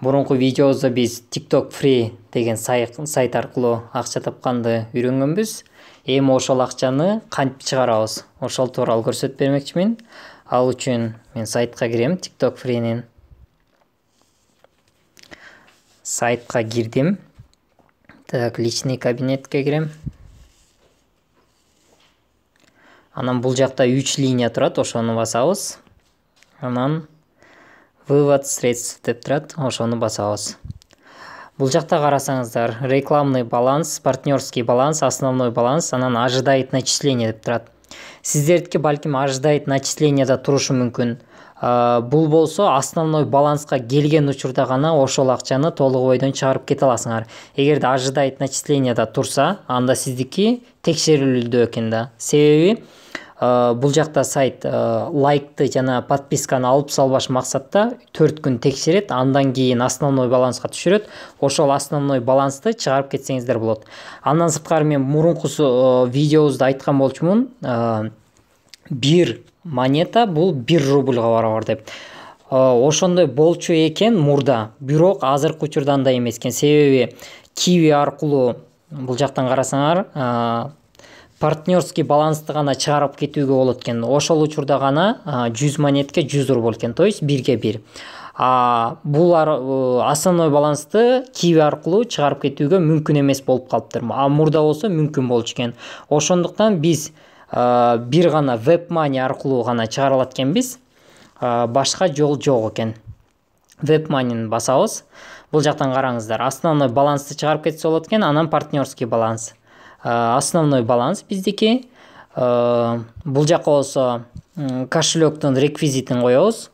Мурунку видеобузда биз TikTok Free деген сайт аркылуу акча тапканды үйрөнгөнбүз. Эми ошол акчаны кантип чыгарабыз? Ошол тууралуу көрсөтүп бермекчимин. Ал үчүн мен сайтка кирем, TikTok Free'нин сайтка кирдим. Так, личный кабинетке кирем. Анан бул жакта 3 линия турат, ошону басабыз. Анан вывод средств деп турат, ошону басабыз. Бул жакта карасаңыздар, рекламный баланс, партнерский баланс, основной баланс, анан ожидает начисление деп турат. Сиздердики балким ожидает начислениеда турушу мүмкүн. Бул болсо основной баланска келген учурда гана ошол акчаны толук бойдон чыгарып кете аласыңар. Эгерде ожидает начислениеда турса, анда сиздики текшерилүүдө экен да. Себеби бул жакта сайт лайкты жана подписканы алып салбаш максатта 4 күн текшерет, андан кийин основной баланска түшүрөт. Ошол основной балансты чыгарып кетсеңиздер болот. Андан сырткары мен мурункусу видеобузда айткан болчумун, 1 монета бул 1 рубльга барабар деп. Ошондой болчу экен мурда, бирок азыркы учурда андай эмес экен. Себеби Kiwi аркылуу бул жактан карасаңар, партнерский балансты гана чыгарып кетүүгө болот экен. Ошол учурда гана 100 монетке 100 рубль экен, то есть 1ге 1. Бул основной балансты Kiwi аркылуу чыгарып кетүүгө мүмкүн эмес болуп калыптыр. Мурда болсо мүмкүн болчу экен. Ошондуктан биз бир гана WebMoney аркылуу гана чыгара алат экенбиз. Башка жол жок экен. WebMoney'ни басабыз. Бул жактан караңыздар. Основной балансты чыгарып кетсе болот экен, анан партнерский баланс. Основной баланс биздики. Бул жакка болсо кошелектин реквизитин коебуз.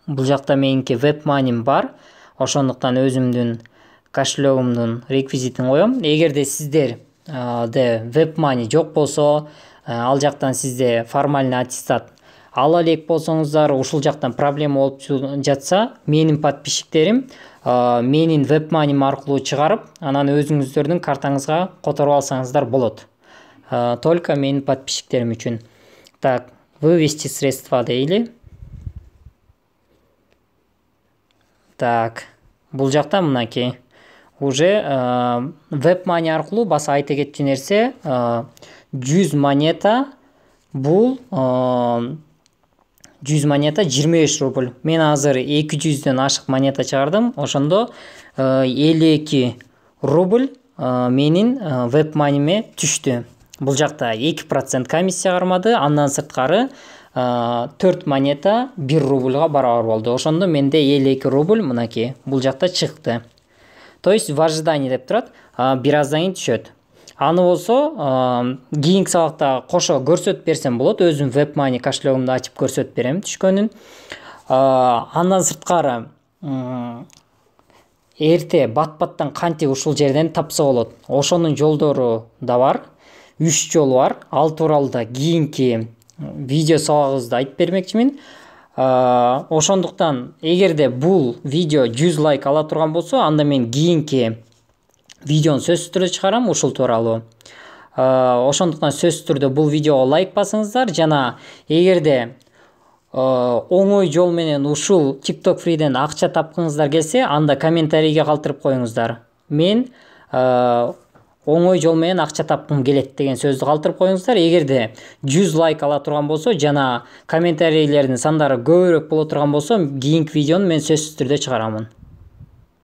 Бул жакта меники WebMoney'm бар. Ошондуктан өзүмдүн кошелегимдин реквизитин коем. Эгерде сиздер WebMoney жок болсо, ал жактан сизде формальный аттестат ала элек болсоңуздар, ушул жактан проблема болуп жатса, менин подписчиктерим менин WebMoney'm аркылуу чыгарып, анан өзүңүздөрдүн картаңызга которуп алсаңыздар болот. Только менин подписчиктерим үчүн. Так, вывести средства дейли. Так, бул жакта мынакей. Уже WebMoney аркылуу баса айта кетчү нерсе, 100 монета бул 100 монета 25 рубль. Мен азыр 200дөн ашык монета чыгардым. Ошондо 52 рубль менин WebMoney'ме түштү. Бул жакта 2% комиссия кармады. Андан сырткары 4 монета 1 рубльга барабар болду. Ошондо менде 52 рубль мынакей бул жакта чыкты. То есть в ожидании деп турат, бир аздан кийин түшөт. Аны болсо кийинки сабакта кошо көрсөтүп берсем болот. Өзүм WebMoney кошелегимди ачып көрсөтүп берем түшкөнүн. Андан сырткары эрте бат-баттан кантип ушул жерден тапса болот. Ошонун жолдору да бар. 3 жол бар. Ал тууралуу да кийинки видео сабагыбызда айтып бермекчимин. Ошондуктан эгерде бул видео 100 лайк ала турган болсо, анда мен кийинки видеону сөзсүз түрдө чыгарам ушул тууралуу. Ошондуктан сөзсүз түрдө бул видеого лайк басыңыздар. Жана эгерде оңой жол менен ушул TikTok Free'ден акча тапкыңыздар келсе, анда комментарийге калтырып коюңуздар. Мен оңой жол менен акча тапкым келет деген сөздү калтырып коюңуздар. Эгерде 100 лайк ала турган болсо, жана комментарийлердин сандары көбүрөөк боло турган болсо, кийинки видеону мен сөзсүз түрдө чыгарамын.